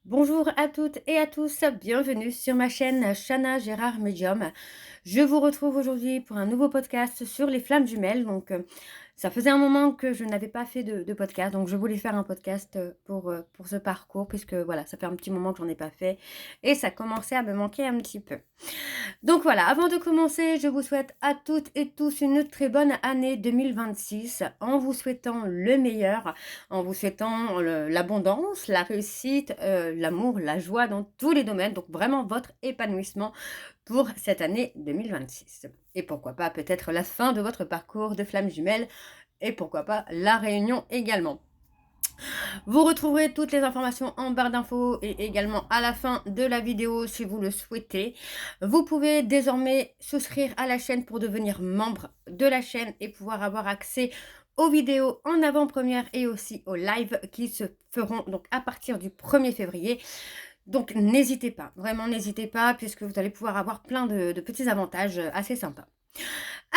Bonjour à toutes et à tous, bienvenue sur ma chaîne Chana Gérard Medium. Je vous retrouve aujourd'hui pour un nouveau podcast sur les flammes jumelles. Ça faisait un moment que je n'avais pas fait de podcast, donc je voulais faire un podcast pour ce parcours, puisque voilà, ça fait un petit moment que j'en ai pas fait et ça commençait à me manquer un petit peu. Donc voilà, avant de commencer, je vous souhaite à toutes et tous une très bonne année 2026 en vous souhaitant le meilleur, en vous souhaitant l'abondance, la réussite, l'amour, la joie dans tous les domaines. Donc vraiment votre épanouissement pour cette année 2026. Et pourquoi pas peut-être la fin de votre parcours de flamme jumelle et pourquoi pas la réunion également. Vous retrouverez toutes les informations en barre d'infos et également à la fin de la vidéo si vous le souhaitez. Vous pouvez désormais souscrire à la chaîne pour devenir membre de la chaîne et pouvoir avoir accès aux vidéos en avant-première et aussi aux lives qui se feront donc à partir du 1er février. Donc n'hésitez pas, vraiment n'hésitez pas puisque vous allez pouvoir avoir plein de petits avantages assez sympas.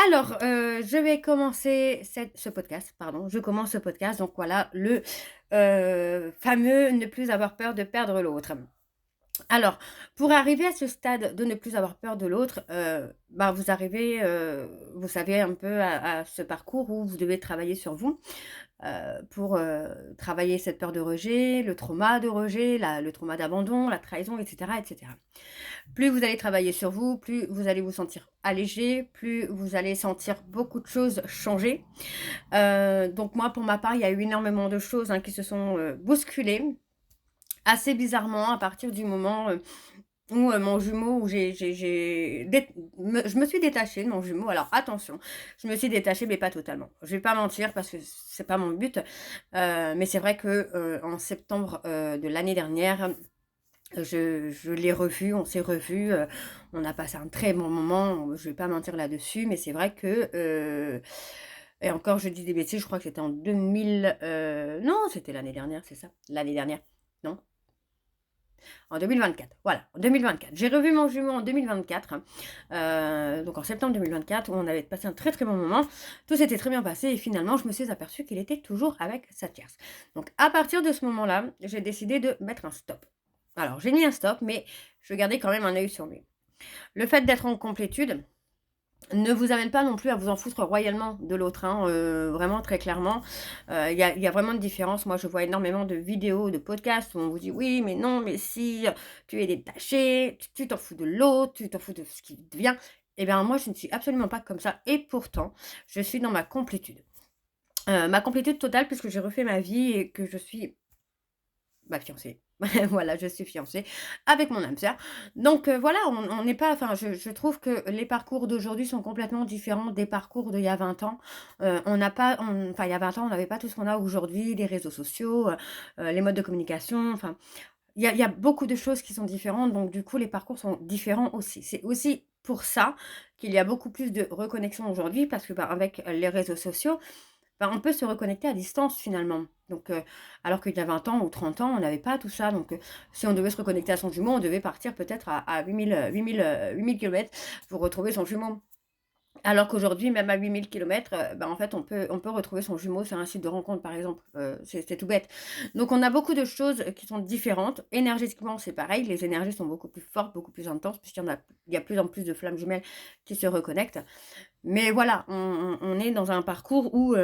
Alors, je vais commencer ce podcast, pardon, je commence ce podcast, donc voilà, le fameux ne plus avoir peur de perdre l'autre. Alors, pour arriver à ce stade de ne plus avoir peur de l'autre, vous arrivez, vous savez un peu à ce parcours où vous devez travailler sur vous, pour, travailler cette peur de rejet, le trauma de rejet, le trauma d'abandon, la trahison, et cetera, et cetera. Plus vous allez travailler sur vous, plus vous allez vous sentir allégé, plus vous allez sentir beaucoup de choses changer. Donc moi, pour ma part, il y a eu énormément de choses, qui se sont, bousculées assez bizarrement à partir du moment, où, mon jumeau où je me suis détachée de mon jumeau. Alors attention, je me suis détachée, mais pas totalement. Je vais pas mentir parce que c'est pas mon but, mais c'est vrai que, en septembre, de l'année dernière, je l'ai revu, on s'est revus, on a passé un très bon moment, je vais pas mentir là-dessus, mais c'est vrai que, et encore je dis des bêtises, je crois que c'était en 2000, non, c'était l'année dernière, c'est ça? L'année dernière, non? En 2024, voilà, en 2024. J'ai revu mon jumeau en 2024, donc en septembre 2024, où on avait passé un très très bon moment. Tout s'était très bien passé et finalement, je me suis aperçue qu'il était toujours avec sa tierce. Donc à partir de ce moment-là, j'ai décidé de mettre un stop. Alors j'ai mis un stop, mais je gardais quand même un œil sur lui. Le fait d'être en complétude ne vous amène pas non plus à vous en foutre royalement de l'autre, vraiment très clairement. Il y a vraiment une différence. Moi, je vois énormément de vidéos, de podcasts où on vous dit: «Oui, mais non, mais si, tu es détaché, tu t'en fous de l'autre, tu t'en fous de ce qu'il devient». Eh bien, moi, je ne suis absolument pas comme ça et pourtant, je suis dans ma complétude totale puisque j'ai refait ma vie et que je suis fiancée. Voilà, je suis fiancée avec mon âme sœur. Donc voilà, on n'est pas enfin, je trouve que les parcours d'aujourd'hui sont complètement différents des parcours d'il y a 20 ans. On n'a pas enfin, il y a 20 ans, on n'avait pas tout ce qu'on a aujourd'hui, les réseaux sociaux, les modes de communication, enfin, il y a beaucoup de choses qui sont différentes, donc du coup, les parcours sont différents aussi. C'est aussi pour ça qu'il y a beaucoup plus de reconnexion aujourd'hui parce que, avec les réseaux sociaux, on peut se reconnecter à distance finalement. Donc, alors qu'il y a 20 ans ou 30 ans, on n'avait pas tout ça. Donc, si on devait se reconnecter à son jumeau, on devait partir peut-être à 8 000 kilomètres pour retrouver son jumeau. Alors qu'aujourd'hui, même à 8 000 kilomètres, en fait, on peut retrouver son jumeau sur un site de rencontre, par exemple. C'est tout bête. Donc on a beaucoup de choses, qui sont différentes. Énergétiquement, c'est pareil, les énergies sont beaucoup plus fortes, beaucoup plus intenses, puisqu'il y a plus en plus de flammes jumelles qui se reconnectent. Mais voilà, on est dans un parcours où,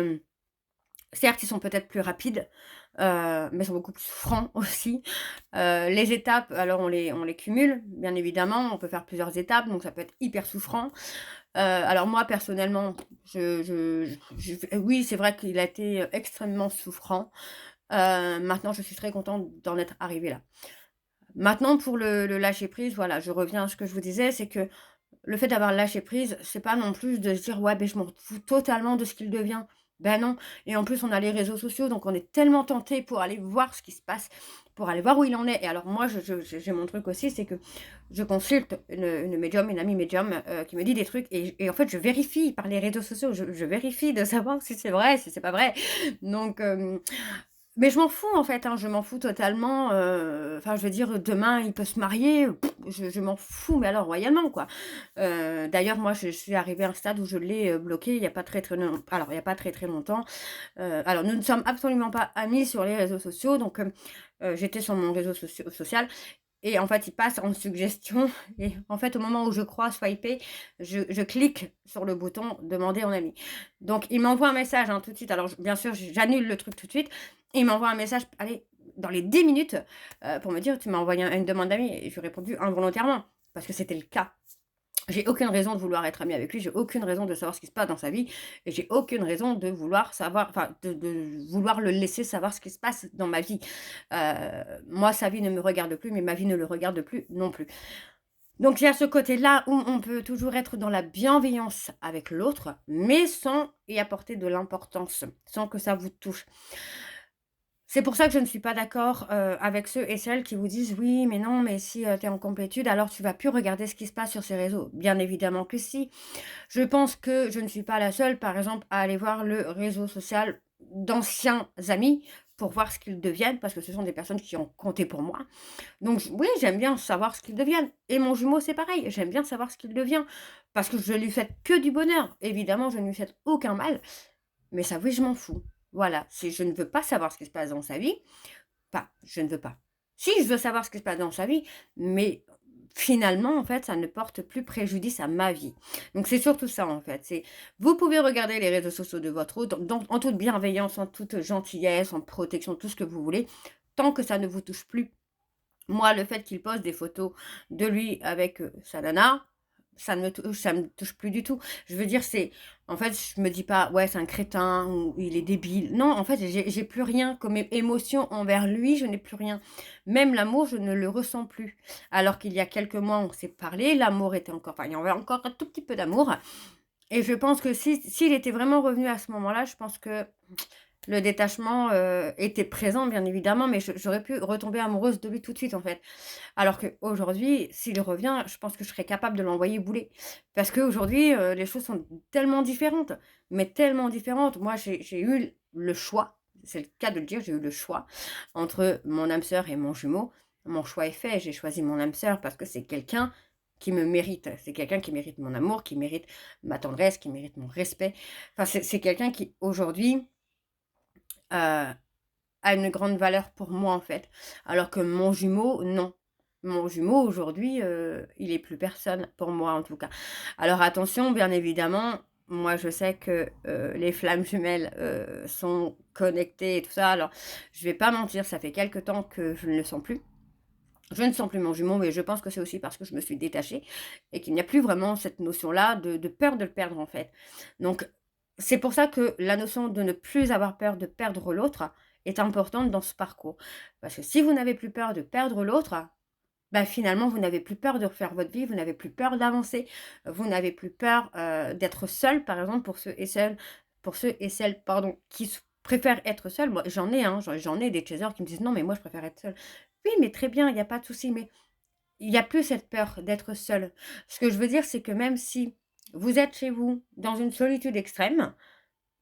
certes, ils sont peut-être plus rapides, mais ils sont beaucoup plus francs aussi. Les étapes, alors on les cumule, bien évidemment, on peut faire plusieurs étapes, donc ça peut être hyper souffrant. Alors moi personnellement, oui, c'est vrai qu'il a été, extrêmement souffrant. Maintenant je suis très contente d'en être arrivée là. Maintenant pour le lâcher prise, voilà, je reviens à ce que je vous disais, c'est que le fait d'avoir lâché prise, c'est pas non plus de se dire: «Ouais, beh, je m'en fous totalement de ce qu'il devient». Ben non, et en plus on a les réseaux sociaux, donc on est tellement tenté pour aller voir ce qui se passe, pour aller voir où il en est. Et alors moi j'ai mon truc aussi, c'est que je consulte une médium, une amie médium, qui me dit des trucs et en fait je vérifie par les réseaux sociaux, je vérifie de savoir si c'est vrai, si c'est pas vrai. Donc mais je m'en fous en fait, je m'en fous totalement, enfin je veux dire demain il peut se marier, je m'en fous, mais alors royalement, quoi. D'ailleurs, moi, je suis arrivée à un stade où je l'ai, bloqué il y a pas très, très alors il y a pas très, très longtemps. Alors nous ne sommes absolument pas amis sur les réseaux sociaux, donc j'étais sur mon réseau social et en fait, il passe en suggestion et en fait, au moment où je crois swiper, je clique sur le bouton «Demander en ami». Donc il m'envoie un message, hein, tout de suite. Alors bien sûr, j'annule le truc tout de suite. Il m'envoie un message, allez, dans les 10 minutes, pour me dire: «Tu m'as envoyé une demande d'amis» et je lui ai répondu involontairement parce que c'était le cas. J'ai aucune raison de vouloir être amie avec lui, j'ai aucune raison de savoir ce qui se passe dans sa vie et j'ai aucune raison de vouloir savoir, enfin, de vouloir le laisser savoir ce qui se passe dans ma vie. Moi, sa vie ne me regarde plus, mais ma vie ne le regarde plus non plus. Donc il y a ce côté-là où on peut toujours être dans la bienveillance avec l'autre, mais sans y apporter de l'importance, sans que ça vous touche. C'est pour ça que je ne suis pas d'accord, avec ceux et celles qui vous disent: «Oui, mais non, mais si, tu es en complétude, alors tu vas plus regarder ce qui se passe sur ces réseaux». Bien évidemment que si. Je pense que je ne suis pas la seule, par exemple, à aller voir le réseau social d'anciens amis pour voir ce qu'ils deviennent, parce que ce sont des personnes qui ont compté pour moi. Donc oui, j'aime bien savoir ce qu'ils deviennent et mon jumeau, c'est pareil, j'aime bien savoir ce qu'il devient parce que je lui souhaite que du bonheur. Évidemment, je ne lui souhaite aucun mal, mais ça, oui, je m'en fous. Voilà, si je ne veux pas savoir ce qui se passe dans sa vie, enfin, je ne veux pas. Si, je veux savoir ce qui se passe dans sa vie, mais finalement, en fait, ça ne porte plus préjudice à ma vie. Donc c'est surtout ça, en fait. C'est vous pouvez regarder les réseaux sociaux de votre autre en toute bienveillance, en toute gentillesse, en protection, tout ce que vous voulez, tant que ça ne vous touche plus. Moi, le fait qu'il poste des photos de lui avec, sa nana, ça me touche plus du tout. Je veux dire, c'est en fait, je me dis pas: «Ouais, c'est un crétin» ou «Il est débile». Non, en fait, j'ai plus rien comme émotion envers lui, je n'ai plus rien. Même l'amour, je ne le ressens plus. Alors qu'il y a quelques mois, on s'est parlé, l'amour était encore, enfin, il y avait encore un tout petit peu d'amour et je pense que s'il était vraiment revenu à ce moment-là, je pense que le détachement, était présent, bien évidemment, mais j'aurais pu retomber amoureuse de lui tout de suite, en fait. Alors qu'aujourd'hui, s'il revient, je pense que je serais capable de l'envoyer bouler. Parce qu'aujourd'hui, les choses sont tellement différentes, mais tellement différentes. Moi, j'ai eu le choix, c'est le cas de le dire, j'ai eu le choix entre mon âme sœur et mon jumeau. Mon choix est fait, j'ai choisi mon âme sœur parce que c'est quelqu'un qui me mérite. C'est quelqu'un qui mérite mon amour, qui mérite ma tendresse, qui mérite mon respect. Enfin, c'est quelqu'un qui, aujourd'hui, a une grande valeur pour moi, en fait. Alors que mon jumeau, non. Mon jumeau, aujourd'hui, il est plus personne, pour moi, en tout cas. Alors attention, bien évidemment, moi, je sais que, les flammes jumelles, sont connectées et tout ça. Alors, je vais pas mentir, ça fait quelque temps que je ne le sens plus. Je ne sens plus mon jumeau, mais je pense que c'est aussi parce que je me suis détachée et qu'il n'y a plus vraiment cette notion-là de peur de le perdre, en fait. Donc, c'est pour ça que la notion de ne plus avoir peur de perdre l'autre est importante dans ce parcours. Parce que si vous n'avez plus peur de perdre l'autre, bah, finalement, vous n'avez plus peur de refaire votre vie, vous n'avez plus peur d'avancer, vous n'avez plus peur, d'être seul, par exemple, pour ceux et celles, pardon, qui préfèrent être seuls. Moi, j'en ai, hein, j'en ai des chasers qui me disent: «Non, mais moi, je préfère être seul». Oui, mais très bien, il y a pas de souci, mais il y a plus cette peur d'être seul. Ce que je veux dire, c'est que même si vous êtes chez vous, dans une solitude extrême,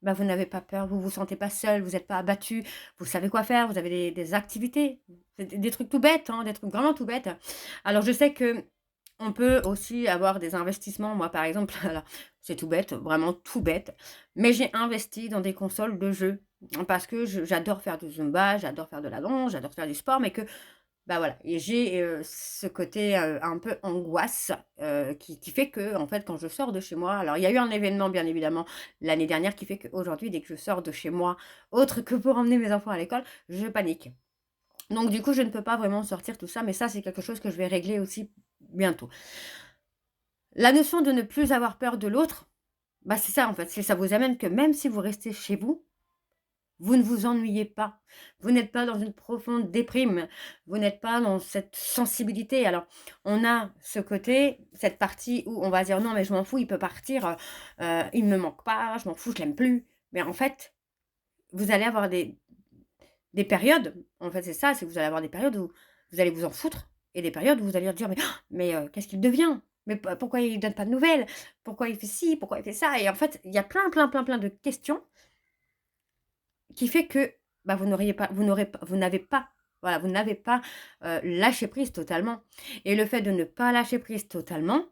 bah, vous n'avez pas peur, vous vous sentez pas seul, vous n'êtes pas abattu, vous savez quoi faire, vous avez des activités, des trucs tout bêtes, hein, des trucs vraiment tout bêtes. Alors je sais que on peut aussi avoir des investissements. Moi, par exemple, alors c'est tout bête, vraiment tout bête, mais j'ai investi dans des consoles de jeux parce que j'adore faire du zumba, j'adore faire de la danse, j'adore faire du sport, mais que bah, voilà et j'ai, ce côté, un peu angoisse, qui fait que en fait, quand je sors de chez moi alors il y a eu un événement bien évidemment l'année dernière qui fait qu'aujourd'hui dès que je sors de chez moi, autre que pour emmener mes enfants à l'école, je panique. Donc du coup, je ne peux pas vraiment sortir tout ça, mais ça, c'est quelque chose que je vais régler aussi bientôt. La notion de ne plus avoir peur de l'autre, bah, c'est ça en fait, c'est ça vous amène que même si vous restez chez vous, vous ne vous ennuyez pas. Vous n'êtes pas dans une profonde déprime. Vous n'êtes pas dans cette sensibilité. Alors, on a ce côté, cette partie où on va dire: «Non, mais je m'en fous, il peut partir, il me manque pas, je m'en fous, je l'aime plus». Mais en fait, vous allez avoir des périodes, en fait, c'est ça, c'est que vous allez avoir des périodes où vous allez vous en foutre et des périodes où vous allez dire: «Mais qu'est-ce qu'il devient? Mais pourquoi il donne pas de nouvelles? Pourquoi il fait ci? Pourquoi il fait ça?» et en fait, il y a plein, plein, plein, plein de questions qui fait que, bah, vous n'avez pas voilà, vous n'avez pas, lâché prise totalement et le fait de ne pas lâcher prise totalement,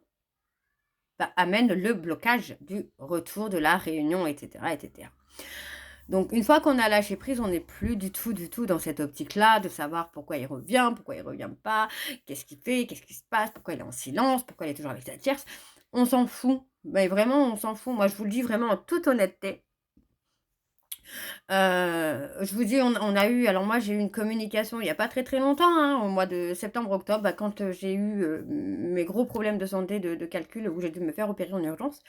bah, amène le blocage du retour de la réunion et cetera et cetera. Donc une fois qu'on a lâché prise, on n'est plus du tout dans cette optique-là de savoir pourquoi il revient pas, qu'est-ce qu'il fait, qu'est-ce qui se passe, pourquoi il est en silence, pourquoi il est toujours avec sa tierce. On s'en fout, mais vraiment on s'en fout. Moi je vous le dis vraiment en toute honnêteté. Je vous dis, on a eu alors moi j'ai eu une communication il y a pas très, très longtemps, hein, au mois de septembre-octobre, bah, quand, j'ai eu, mes gros problèmes de santé de calcul où j'ai dû me faire opérer en urgence.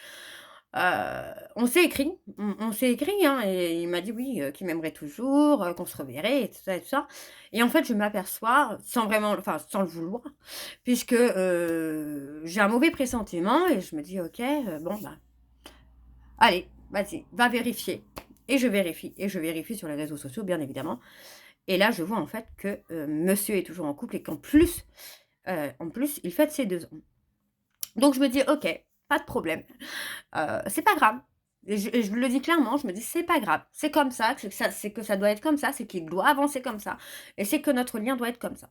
On s'est écrit, on s'est écrit, hein, et il m'a dit oui, qu'il m'aimerait toujours, qu'on se reverrait et tout ça et en fait, je m'aperçois, sans vraiment enfin, sans le vouloir, puisque, j'ai un mauvais pressentiment et je me dis: «OK, bon, bah, allez, vas-y, va vérifier» et je vérifie sur les réseaux sociaux, bien évidemment et là, je vois, en fait, que, monsieur est toujours en couple et qu'en plus, en plus, il fête ses 2 ans. Donc je me dis: «OK, pas de problème, c'est pas grave». Et je le dis clairement, je me dis: «C'est pas grave, c'est comme ça, c'est que ça doit être comme ça, c'est qu'il doit avancer comme ça et c'est que notre lien doit être comme ça».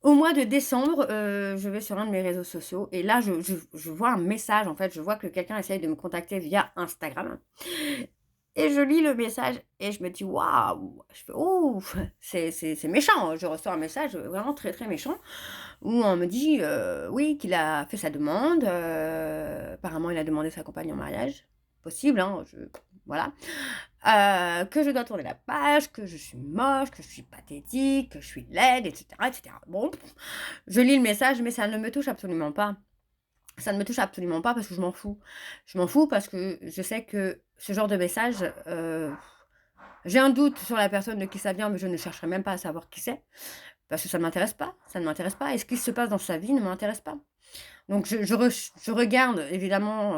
Au mois de décembre, je vais sur un de mes réseaux sociaux et là, je vois un message, en fait, je vois que quelqu'un essaye de me contacter via Instagram et je lis le message et je me dis: «Waouh!» Je fais: «Ouh, c'est méchant». Je reçois un message, vraiment très, très méchant où on me dit, oui, qu'il a fait sa demande, apparemment il a demandé sa compagne en mariage. Possible, hein, voilà. Que je dois tourner la page, que je suis moche, que je suis pathétique, que je suis laide et cetera et cetera. Bon, je lis le message, mais ça ne me touche absolument pas. Ça ne me touche absolument pas parce que je m'en fous. Je m'en fous parce que je sais que ce genre de message, j'ai un doute sur la personne de qui ça vient, mais je ne chercherai même pas à savoir qui c'est, parce que ça ne m'intéresse pas, ça ne m'intéresse pas et ce qui se passe dans sa vie ne m'intéresse pas. Donc je regarde évidemment,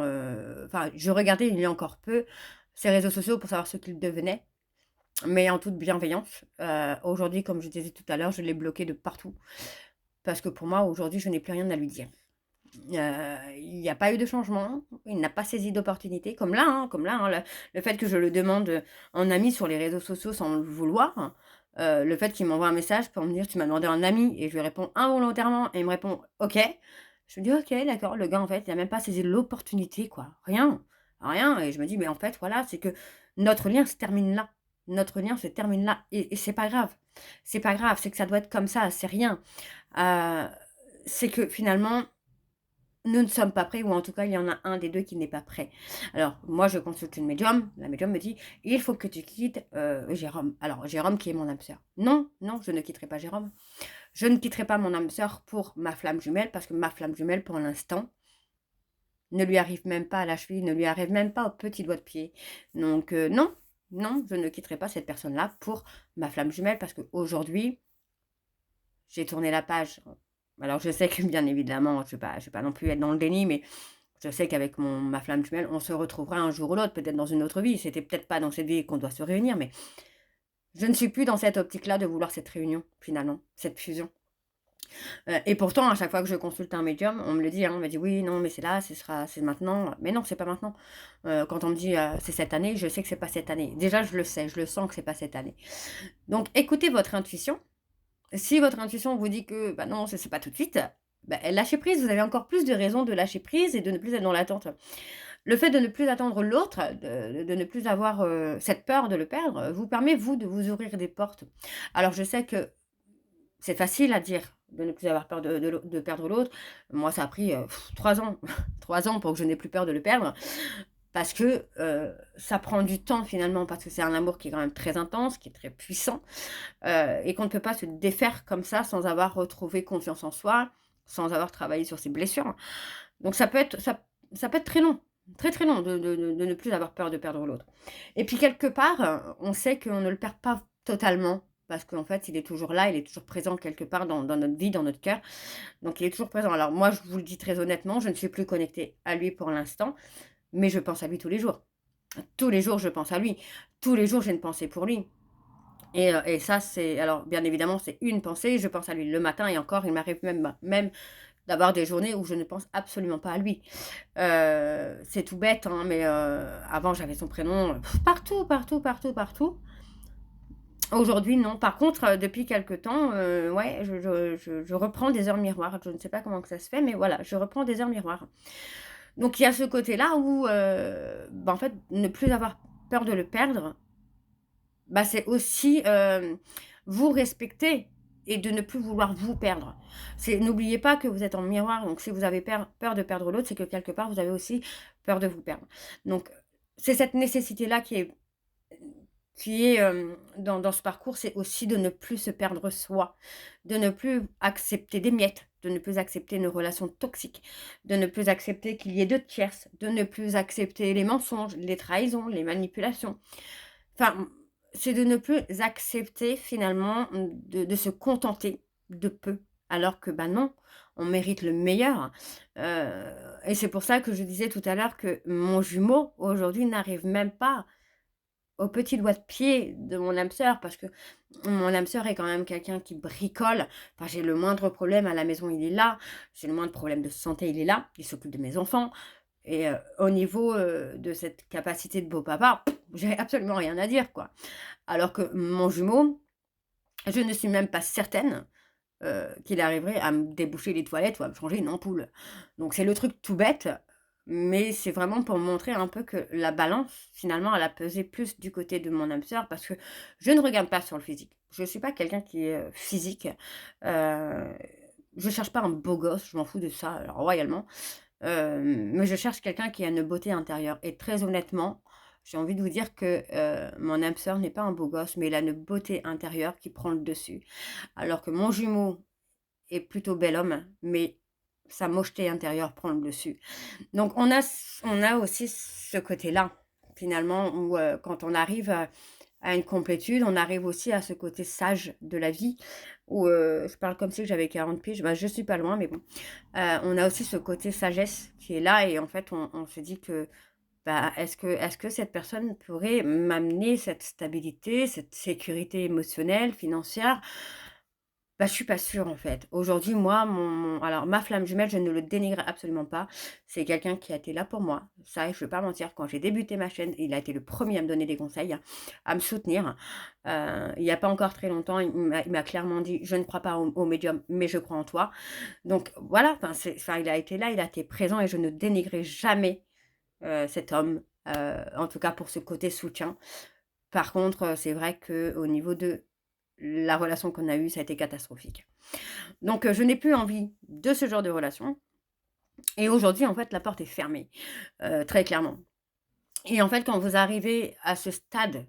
enfin je regardais il y a encore peu ces réseaux sociaux pour savoir ce qu'ils devenaient, mais en toute bienveillance. Aujourd'hui, comme je disais tout à l'heure, je l'ai bloqué de partout parce que pour moi, aujourd'hui, je n'ai plus rien à lui dire. Il n'y a pas eu de changement, il n'a pas saisi d'opportunité comme là, hein, le fait que je le demande, en ami sur les réseaux sociaux sans le vouloir, hein, le fait qu'il m'envoie un message pour me dire: «Tu m'as demandé en ami» et je lui réponds involontairement et il me répond: «OK». Je me dis: «OK, d'accord». Le gars, en fait, il a même pas saisi l'opportunité, quoi. Rien, rien et je me dis: «Mais en fait, voilà, c'est que notre lien se termine là. Notre lien se termine là et c'est pas grave. C'est pas grave, c'est que ça doit être comme ça, c'est rien». Heu, c'est que finalement nous ne sommes pas prêts ou en tout cas, il y en a un des 2 qui n'est pas prêt. Alors moi, je consulte une médium, la médium me dit: «Il faut que tu quittes, Jérôme». Alors Jérôme qui est mon âme sœur. Non, non, je ne quitterai pas Jérôme. Je ne quitterai pas mon âme sœur pour ma flamme jumelle parce que ma flamme jumelle, pour l'instant, ne lui arrive même pas à la cheville, ne lui arrive même pas au petit doigt de pied. Donc non, non, je ne quitterai pas cette personne-là pour ma flamme jumelle parce qu'aujourd'hui, j'ai tourné la page. Alors je sais que bien évidemment, je vais pas non plus être dans le déni, mais je sais qu'avec ma flamme jumelle, on se retrouvera un jour ou l'autre, peut-être dans une autre vie. C'était peut-être pas dans cette vie qu'on doit se réunir, mais je ne suis plus dans cette optique-là de vouloir cette réunion, finalement, cette fusion. Et pourtant, à chaque fois que je consulte un médium, on me le dit, hein, on me dit: «Oui, non, mais c'est là, c'est maintenant». Mais non, c'est pas maintenant. Quand on me dit, «C'est cette année», je sais que c'est pas cette année. Déjà, je le sais, je le sens que c'est pas cette année. Donc écoutez votre intuition. Si votre intuition vous dit que, bah, non, c'est pas tout de suite, bah, lâchez prise. Vous avez encore plus de raisons de lâcher prise et de ne plus être dans l'attente. Le fait de ne plus attendre l'autre, de ne plus avoir, cette peur de le perdre, vous permet, vous, de vous ouvrir des portes. Alors je sais que c'est facile à dire, de ne plus avoir peur de perdre l'autre. Moi, ça a pris, 3 ans, 3 ans pour que je n'ai plus peur de le perdre. Parce que, ça prend du temps finalement, parce que c'est un amour qui est quand même très intense, qui est très puissant, et qu'on ne peut pas se défaire comme ça sans avoir retrouvé confiance en soi, sans avoir travaillé sur ses blessures. Donc ça peut être très long, très, très long de ne plus avoir peur de perdre l'autre. Et puis quelque part, on sait qu'on ne le perd pas totalement parce qu'en fait, il est toujours là, il est toujours présent quelque part dans notre vie, dans notre cœur. Donc il est toujours présent. Alors moi, je vous le dis très honnêtement, je ne suis plus connectée à lui pour l'instant, mais je pense à lui tous les jours. Tous les jours, je pense à lui. Tous les jours, j'ai une pensée pour lui. Et ça, c'est alors bien évidemment, c'est une pensée, je pense à lui le matin et encore, il m'arrive même d'avoir des journées où je ne pense absolument pas à lui. C'est tout bête, hein, mais avant, j'avais son prénom, partout, partout, partout, partout. Aujourd'hui, non. Par contre, depuis quelque temps, ouais, je reprends des heures miroirs. Je ne sais pas comment que ça se fait, mais voilà, je reprends des heures miroirs. Donc il y a ce côté-là où, en fait, ne plus avoir peur de le perdre, bah, c'est aussi, vous respecter et de ne plus vouloir vous perdre. N'oubliez pas que vous êtes en miroir, donc si vous avez peur de perdre l'autre, c'est que quelque part, vous avez aussi peur de vous perdre. Donc c'est cette nécessité-là qui est dans ce parcours, c'est aussi de ne plus se perdre soi, de ne plus accepter des miettes, de ne plus accepter une relation toxique, de ne plus accepter qu'il y ait 2 tierces, de ne plus accepter les mensonges, les trahisons, les manipulations. Enfin, c'est de ne plus accepter finalement, de se contenter de peu, alors que, bah, non, on mérite le meilleur, et c'est pour ça que je disais tout à l'heure que mon jumeau, aujourd'hui, n'arrive même pas au petit doigt de pied de mon âme sœur, parce que mon âme sœur est quand même quelqu'un qui bricole. Enfin, j'ai le moindre problème à la maison, il est là. J'ai le moindre problème de santé, il est là. Il s'occupe de mes enfants. Et au niveau de cette capacité de beau papa, j'ai absolument rien à dire, quoi. Alors que mon jumeau, je ne suis même pas certaine qu'il arriverait à me déboucher les toilettes ou à me changer une ampoule. Donc c'est le truc tout bête, mais c'est vraiment pour montrer un peu que la balance, finalement, elle a pesé plus du côté de mon âme sœur parce que je ne regarde pas sur le physique. Je ne suis pas quelqu'un qui est physique. Euh, je cherche pas un beau gosse, je m'en fous de ça, alors, royalement. Mais je cherche quelqu'un qui a une beauté intérieure. Et très honnêtement, j'ai envie de vous dire que mon âme sœur n'est pas un beau gosse, mais il a une beauté intérieure qui prend le dessus. Alors que mon jumeau est plutôt bel homme, mais sa mocheté intérieure prend le dessus. Donc on a aussi ce côté-là, finalement, où quand on arrive à une complétude, on arrive aussi à ce côté sage de la vie, où je parle comme si j'avais 40 piges, bah, je suis pas loin, mais bon. On a aussi ce côté sagesse qui est là, et en fait, on se dit que bah, est-ce que cette personne pourrait m'amener cette stabilité, cette sécurité émotionnelle, financière? Bah, je suis pas sûre, en fait. Aujourd'hui, moi, alors ma flamme jumelle, je ne le dénigre absolument pas. C'est quelqu'un qui a été là pour moi. Ça, je vais pas mentir, quand j'ai débuté ma chaîne, il a été le premier à me donner des conseils, à me soutenir. Il y a pas encore très longtemps, il m'a clairement dit: «Je ne crois pas aux médiums, mais je crois en toi». Donc voilà, enfin, il a été là, il a été présent, et je ne dénigrerai jamais, cet homme, en tout cas pour ce côté soutien. Par contre, c'est vrai qu'au niveau de la relation qu'on a eue, ça a été catastrophique. Donc je n'ai plus envie de ce genre de relation, et aujourd'hui, en fait, la porte est fermée, très clairement. Et en fait, quand vous arrivez à ce stade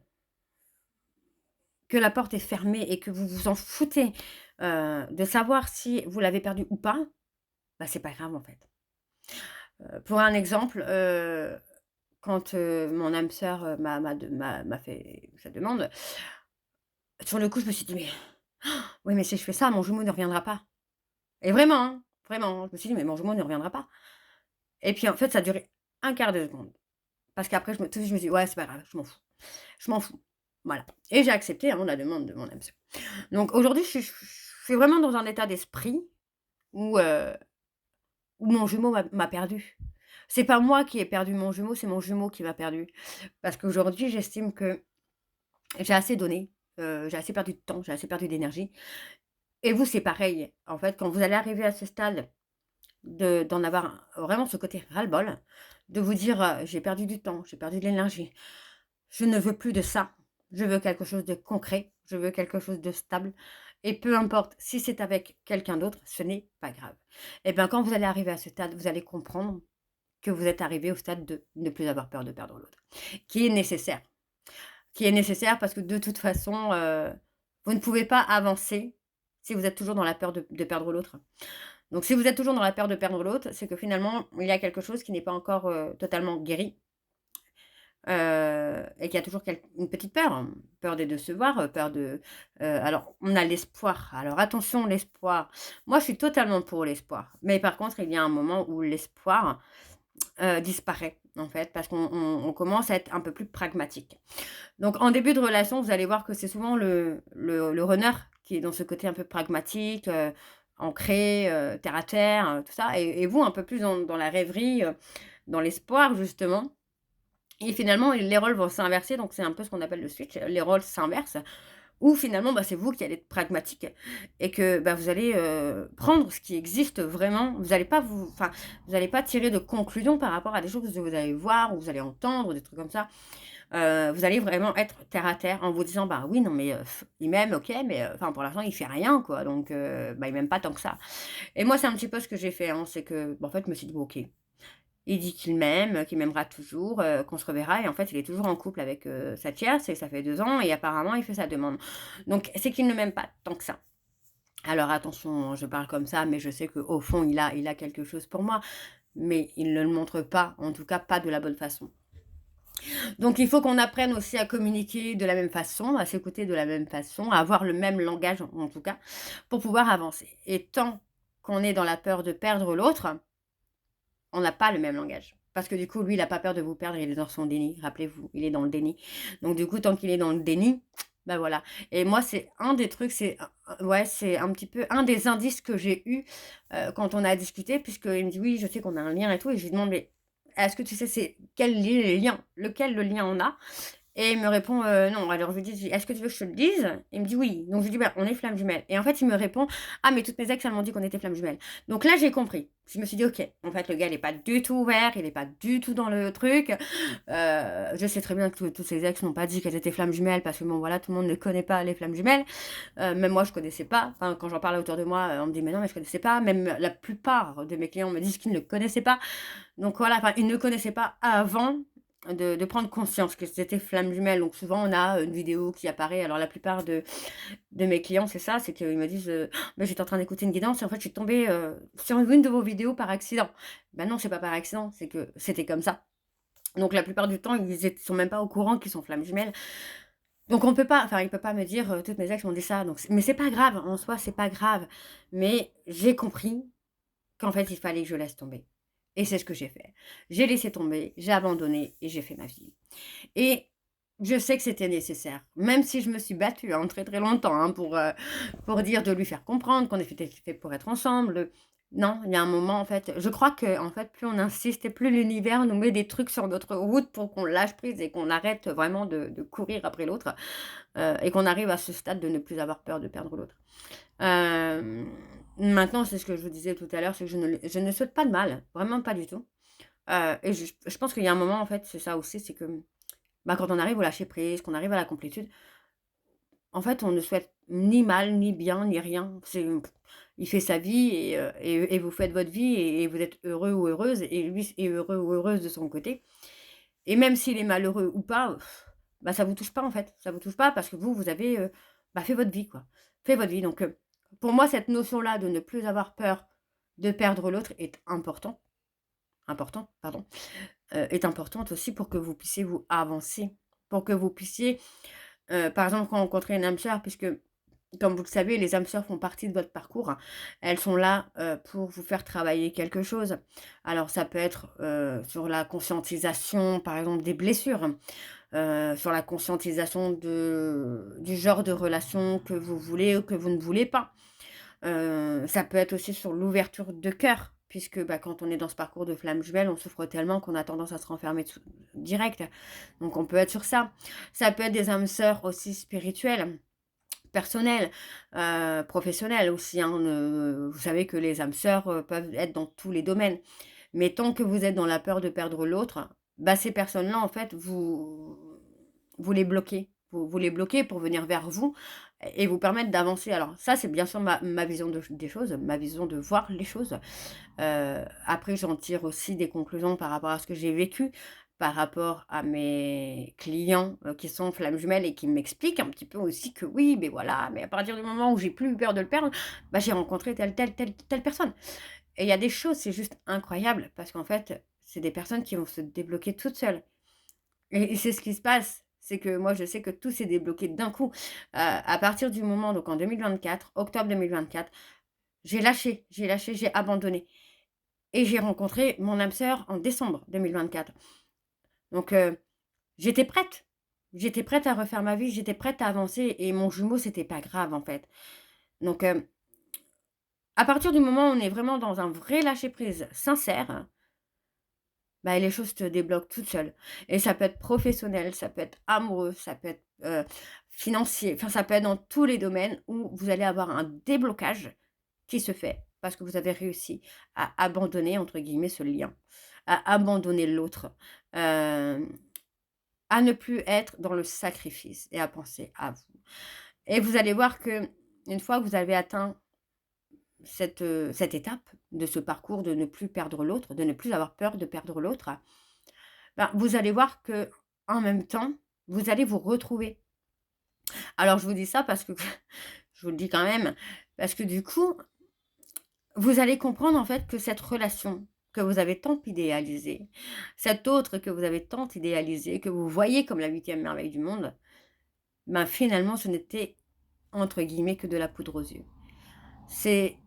que la porte est fermée et que vous vous en foutez, de savoir si vous l'avez perdu ou pas, bah, c'est pas grave, en fait. Pour un exemple, quand, mon âme sœur, m'a fait sa demande, sur le coup, je me suis dit: «Mais oui, mais si je fais ça, mon jumeau ne reviendra pas». Et vraiment, hein, vraiment, je me suis dit: «Mais mon jumeau ne reviendra pas». Et puis, en fait, ça a duré un quart de seconde. Parce qu'après, tout de suite, je me suis dit: «Ouais, c'est pas grave, je m'en fous. Je m'en fous». Voilà, et j'ai accepté, hein, la demande de mon âme sœur. Donc aujourd'hui, je suis vraiment dans un état d'esprit où, mon jumeau m'a perdue. C'est pas moi qui ai perdu mon jumeau, c'est mon jumeau qui m'a perdue. Parce qu'aujourd'hui, j'estime que j'ai assez donné, j'ai assez perdu de temps, j'ai assez perdu d'énergie, et vous, c'est pareil. En fait, quand vous allez arriver à ce stade d'en avoir vraiment ce côté ras-le-bol, de vous dire, «J'ai perdu du temps, j'ai perdu de l'énergie, je ne veux plus de ça, je veux quelque chose de concret, je veux quelque chose de stable, et peu importe si c'est avec quelqu'un d'autre, ce n'est pas grave». Et bien, quand vous allez arriver à ce stade, vous allez comprendre que vous êtes arrivé au stade de ne plus avoir peur de perdre l'autre, qui est nécessaire. Qui est nécessaire parce que de toute façon, vous ne pouvez pas avancer si vous êtes toujours dans la peur de perdre l'autre. Donc si vous êtes toujours dans la peur de perdre l'autre, c'est que finalement, il y a quelque chose qui n'est pas encore, totalement guéri, et qu'il y a toujours une petite peur, hein. Peur de décevoir, peur de alors on a l'espoir. Alors attention, l'espoir. Moi, je suis totalement pour l'espoir. Mais par contre, il y a un moment où l'espoir, disparaît, en fait, parce qu'on commence à être un peu plus pragmatique. Donc en début de relation, vous allez voir que c'est souvent le runner qui est dans ce côté un peu pragmatique, ancré, terre à terre, tout ça, et vous un peu plus dans la rêverie, dans l'espoir justement, et finalement les rôles vont s'inverser, donc c'est un peu ce qu'on appelle le switch, les rôles s'inversent, ou finalement, c'est vous qui allez être pragmatique et que, vous allez, prendre ce qui existe vraiment. Vous allez pas tirer de conclusions par rapport à des choses que vous allez voir ou vous allez entendre, des trucs comme ça. Vous allez vraiment être terre à terre en vous disant: «Bah, oui, non, mais il m'aime, OK, mais pour l'instant, il fait rien, quoi, donc il m'aime pas tant que ça». Et moi, c'est un petit peu ce que j'ai fait, hein, c'est que, en fait, je me suis dit: «Bon, OK, il dit qu'il m'aime, qu'il m'aimera toujours, qu'on se reverra» et en fait, il est toujours en couple avec, sa tierce et ça fait 2 ans et apparemment, il fait sa demande. Donc c'est qu'il ne m'aime pas tant que ça. Alors attention, je parle comme ça, mais je sais qu'au fond, il a quelque chose pour moi, mais il ne le montre pas, en tout cas pas de la bonne façon. Donc il faut qu'on apprenne aussi à communiquer de la même façon, à s'écouter de la même façon, à avoir le même langage en tout cas, pour pouvoir avancer. Et tant qu'on est dans la peur de perdre l'autre, on n'a pas le même langage. Parce que du coup, lui, il n'a pas peur de vous perdre, il est dans son déni, rappelez-vous, il est dans le déni. Donc du coup, tant qu'il est dans le déni, voilà. Et moi, c'est un des trucs, ouais, c'est un petit peu un des indices que j'ai eu quand on a discuté, puisqu'il me dit oui, je sais qu'on a un lien et tout, et je lui demande mais est-ce que tu sais c'est quel lien, lequel le lien on a? Et il me répond, non. Alors je lui dis: «Est-ce que tu veux que je te le dise?» Il me dit: «Oui». Donc je lui dis: «Bah, on est flammes jumelles» et en fait, il me répond: «Ah mais toutes mes ex, elles m'ont dit qu'on était flammes jumelles». Donc là, j'ai compris. Je me suis dit: «OK, en fait, le gars, il est pas du tout ouvert, il est pas du tout dans le truc». Je sais très bien que tous ses ex n'ont pas dit qu'elles étaient flammes jumelles parce que bon, voilà, tout le monde ne connaît pas les flammes jumelles. Même moi, je connaissais pas. Enfin, quand j'en parle autour de moi, on me dit: «Mais non, mais je connaissais pas». Même la plupart de mes clients me disent qu'ils ne connaissaient pas. Donc voilà, ils ne connaissaient pas avant de prendre conscience que c'était flammes jumelles. Donc souvent, on a une vidéo qui apparaît. Alors la plupart de mes clients, c'est ça, c'est qu'ils me disent, «Bah, j'étais en train d'écouter une guidance et en fait, je suis tombée, sur une de vos vidéos par accident». Ben non, c'est pas par accident, c'est que c'était comme ça. Donc la plupart du temps, ils sont même pas au courant qu'ils sont flammes jumelles. Donc on peut pas il peut pas me dire, «Toutes mes ex m'ont dit ça», donc mais c'est pas grave, en soi, c'est pas grave. Mais j'ai compris qu'en fait, il fallait que je laisse tomber et c'est ce que j'ai fait. J'ai laissé tomber, j'ai abandonné et j'ai fait ma vie et je sais que c'était nécessaire, même si je me suis battue, hein, très, très longtemps, hein, pour dire de lui faire comprendre qu'on était fait pour être ensemble, non, il y a un moment, en fait, je crois qu'en fait, plus on insiste et plus l'univers nous met des trucs sur notre route pour qu'on lâche prise et qu'on arrête vraiment de courir après l'autre, et qu'on arrive à ce stade de ne plus avoir peur de perdre l'autre. Maintenant, c'est ce que je vous disais tout à l'heure, c'est que je ne souhaite pas de mal, vraiment pas du tout. Et je pense qu'il y a un moment, en fait, c'est ça aussi, c'est que, quand on arrive au lâcher prise, qu'on arrive à la complétude, en fait, on ne souhaite ni mal, ni bien, ni rien. Il fait sa vie et vous faites votre vie et vous êtes heureux ou heureuse et lui est heureux ou heureuse de son côté. Et même s'il est malheureux ou pas, ça vous touche pas, en fait. Ça vous touche pas parce que vous avez, fait votre vie, quoi. Fait votre vie. Donc, pour moi, cette notion-là de ne plus avoir peur de perdre l'autre est est importante aussi pour que vous puissiez vous avancer. Pour que vous puissiez, par exemple, rencontrer une âme sœur puisque comme vous le savez, les âmes sœurs font partie de votre parcours. Elles sont là, pour vous faire travailler quelque chose. Alors ça peut être, sur la conscientisation, par exemple, des blessures, sur la conscientisation du genre de relation que vous voulez ou que vous ne voulez pas. Ça peut être aussi sur l'ouverture de cœur, puisque, quand on est dans ce parcours de flamme jumelle, on souffre tellement qu'on a tendance à se renfermer direct. Donc on peut être sur ça. Ça peut être des âmes sœurs aussi spirituelles, personnelles, professionnelles aussi, hein. Vous savez que les âmes sœurs, peuvent être dans tous les domaines. Mais tant que vous êtes dans la peur de perdre l'autre, ces personnes-là, en fait, vous les bloquez. Vous les bloquez pour venir vers vous et vous permettre d'avancer. Alors ça, c'est bien sûr ma vision des choses, ma vision de voir les choses. Après, j'en tire aussi des conclusions par rapport à ce que j'ai vécu, par rapport à mes clients, qui sont flammes jumelles et qui m'expliquent un petit peu aussi que oui, mais voilà, mais à partir du moment où j'ai plus eu peur de le perdre, j'ai rencontré telle personne. Et il y a des choses, c'est juste incroyable parce qu'en fait, c'est des personnes qui vont se débloquer toutes seules. Et c'est ce qui se passe. C'est que moi, je sais que tout s'est débloqué d'un coup. À partir du moment, donc en 2024, octobre 2024, j'ai lâché, j'ai abandonné. Et j'ai rencontré mon âme sœur en décembre 2024. Donc, j'étais prête. J'étais prête à refaire ma vie, j'étais prête à avancer. Et mon jumeau, c'était pas grave, en fait. Donc, à partir du moment où on est vraiment dans un vrai lâcher-prise sincère, bah, les choses se débloquent toutes seules. Et ça peut être professionnel, ça peut être amoureux, ça peut être, financier, enfin ça peut être dans tous les domaines où vous allez avoir un déblocage qui se fait parce que vous avez réussi à «abandonner» entre guillemets ce lien, à abandonner l'autre, hem, à ne plus être dans le sacrifice et à penser à vous. Et vous allez voir que une fois que vous avez atteint cette étape de ce parcours de ne plus perdre l'autre, de ne plus avoir peur de perdre l'autre, ben, vous allez voir que en même temps, vous allez vous retrouver. Alors je vous dis ça parce que je vous le dis quand même, parce que du coup, vous allez comprendre en fait que cette relation que vous avez tant idéalisée, cette autre que vous avez tant idéalisée, que vous voyez comme la 8e merveille du monde, ben, finalement ce n'était entre guillemets «que de la poudre aux yeux». C'est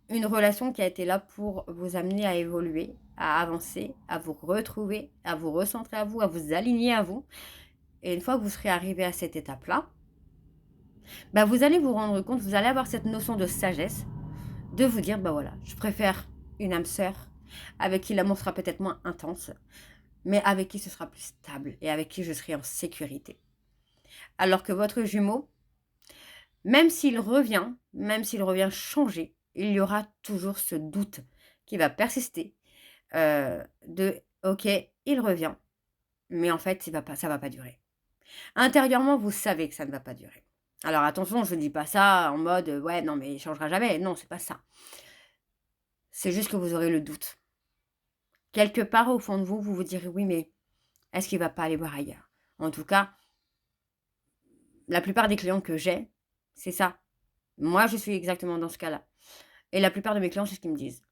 une relation qui a été là pour vous amener à évoluer, à avancer, à vous retrouver, à vous recentrer à vous, à vous aligner à vous. Et une fois que vous serez arrivé à cette étape-là, bah, vous allez vous rendre compte, vous allez avoir cette notion de sagesse, de vous dire: «Bah, voilà, je préfère une âme sœur avec qui l'amour sera peut-être moins intense, mais avec qui ce sera plus stable et avec qui je serai en sécurité». Alors que votre jumeau, même s'il revient changé, il y aura toujours ce doute qui va persister, de: «OK, il revient, mais en fait, il va pas ça va pas durer». Intérieurement, vous savez que ça ne va pas durer. Alors attention, je ne dis pas ça en mode, «Ouais, non, mais il changera jamais». Non, c'est pas ça. C'est juste que vous aurez le doute. Quelque part au fond de vous, vous vous direz: «Oui, mais est-ce qu'il va pas aller voir ailleurs?» En tout cas, la plupart des clients que j'ai, c'est ça. Moi, je suis exactement dans ce cas-là et la plupart de mes clients, c'est ce qu'ils me disent.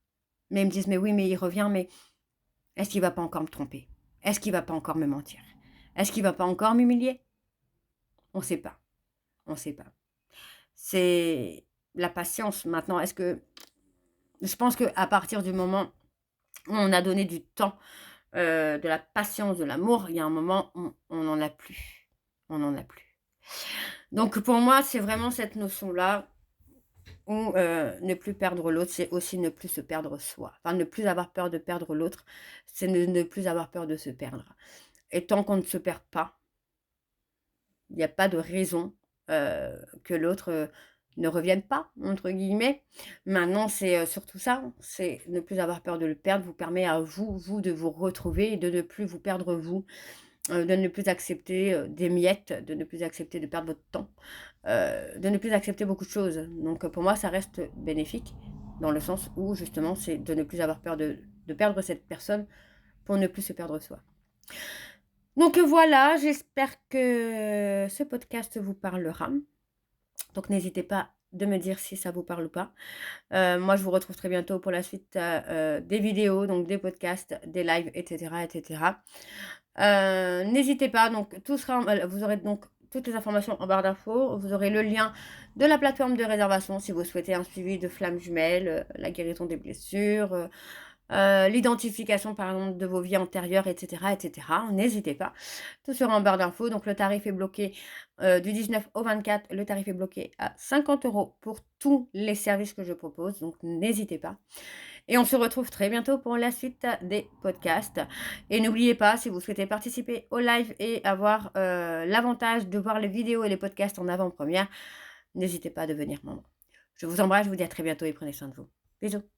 Mais ils me disent: «Mais oui, mais il revient, mais est-ce qu'il va pas encore me tromper? Est-ce qu'il va pas encore me mentir? Est-ce qu'il va pas encore m'humilier?» On ne sait pas, on ne sait pas. C'est la patience maintenant. Est-ce que je pense qu'à partir du moment où on a donné du temps, de la patience, de l'amour, il y a un moment où on n'en a plus. On n'en a plus. Donc pour moi, c'est vraiment cette notion-là où, ne plus perdre l'autre, c'est aussi ne plus se perdre soi. Enfin, ne plus avoir peur de perdre l'autre, c'est ne plus avoir peur de se perdre. Et tant qu'on ne se perd pas, il y a pas de raison, que l'autre, ne «revienne pas» entre guillemets. Maintenant, c'est, surtout ça, c'est ne plus avoir peur de le perdre vous permet à vous de vous retrouver et de ne plus vous perdre vous, de ne plus accepter, des miettes, de ne plus accepter de perdre votre temps, de ne plus accepter beaucoup de choses. Donc, pour moi, ça reste bénéfique dans le sens où justement, c'est de ne plus avoir peur de perdre cette personne pour ne plus se perdre soi. Donc voilà, j'espère que ce podcast vous parlera. Donc n'hésitez pas de me dire si ça vous parle ou pas. Moi, je vous retrouve très bientôt pour la suite, des vidéos, donc des podcasts, des lives et cetera et cetera. N'hésitez pas, donc tout sera en vous aurez donc toutes les informations en barre d'infos. Vous aurez le lien de la plateforme de réservation si vous souhaitez un suivi de flammes jumelles, la guérison des blessures, l'identification par exemple de vos vies antérieures et cetera et cetera. N'hésitez pas. Tout sera en barre d'infos. Donc le tarif est bloqué, du 19 au 24. Le tarif est bloqué à 50 € pour tous les services que je propose. Donc n'hésitez pas. Et on se retrouve très bientôt pour la suite des podcasts. Et n'oubliez pas, si vous souhaitez participer au live et avoir l'avantage de voir les vidéos et les podcasts en avant-première, n'hésitez pas à devenir membre. Je vous embrasse, je vous dis à très bientôt et prenez soin de vous. Bisous.